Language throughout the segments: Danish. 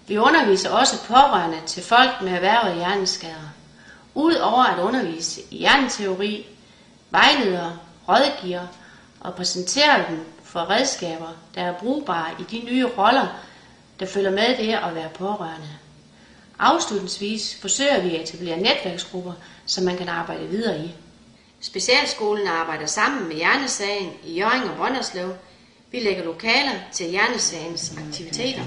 Vi underviser også pårørende til folk med erhvervede hjerneskader. Udover at undervise i hjerneteori, vejleder, rådgiver og præsenterer dem for redskaber, der er brugbare i de nye roller, der følger med det at være pårørende. Afslutningsvis forsøger vi at etablere netværksgrupper, som man kan arbejde videre i. Specialskolen arbejder sammen med Hjernesagen i Hjørring og Brønderslev. Vi lægger lokaler til Hjernesagens aktiviteter.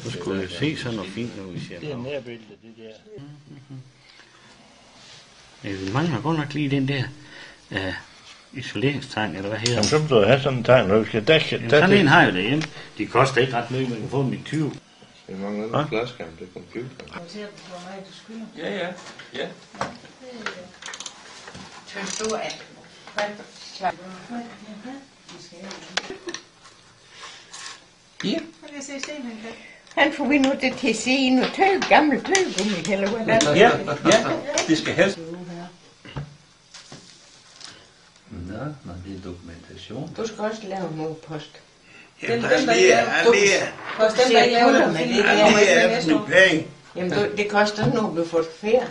Du skulle jo se sådan noget fint nu, hvis jeg... Det er nærbillede, det der. Vi mangler godt nok lige den der isoleringstegn, eller hvad hedder det? Jamen, så må du have sådan en tegn, når vi skal dække. Sådan en har jeg derhjemme. De koster ikke ret meget, man kan få dem i 20. Vi mangler nogle flasker til computeren. Ja. Ja. Han får vi nu det til at se i noget gammelt tøvgummi, eller hvad? Ja, det skal helst. Nå, det er dokumentation. Du skal også lave noget post. Jamen, der er Post dem, der ikke laver med det. lige penge. Jamen, det koster noget, du får det færd.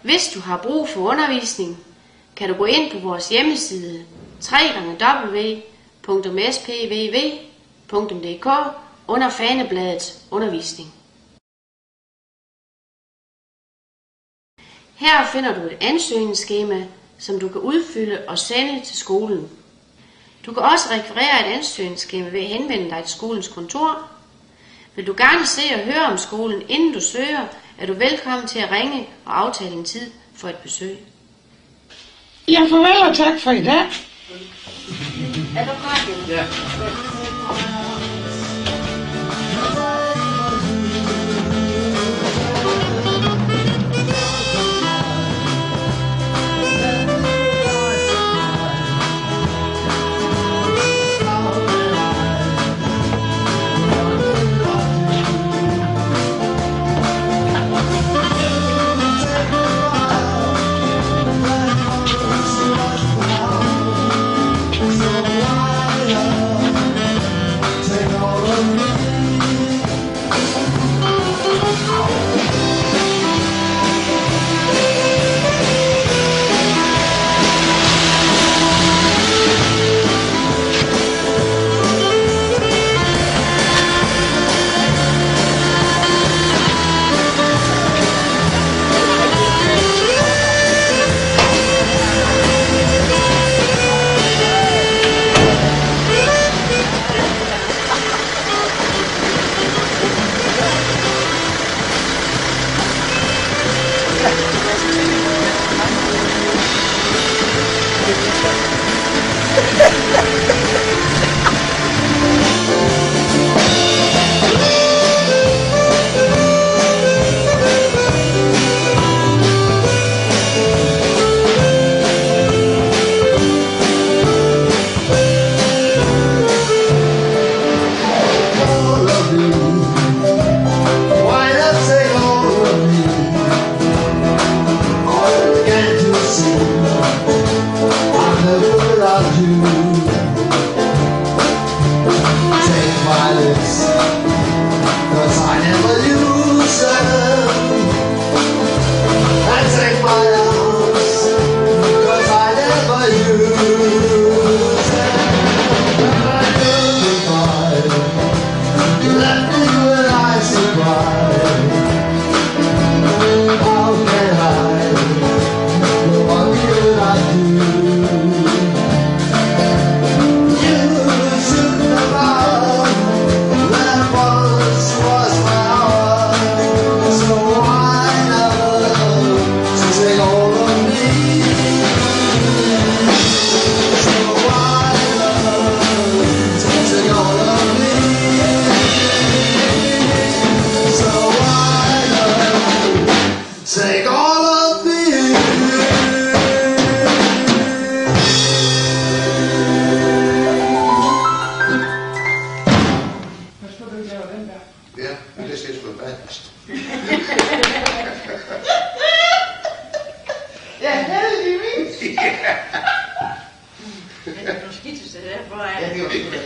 Hvis du har brug for undervisning, kan du gå ind på vores hjemmeside www.spvv.dk under fanebladet undervisning. Her finder du et ansøgningsskema, som du kan udfylde og sende til skolen. Du kan også rekvirere et ansøgningsskema ved at henvende dig til skolens kontor. Vil du gerne se og høre om skolen, inden du søger, er du velkommen til at ringe og aftale en tid for et besøg. Ja, farvel og tak for i dag. Er du klar? Ja. I never loved you. Ja, men det skal sgu badest. Ja, heldigvis. Men du skidte sig derfor, at... Ja, det var sgu da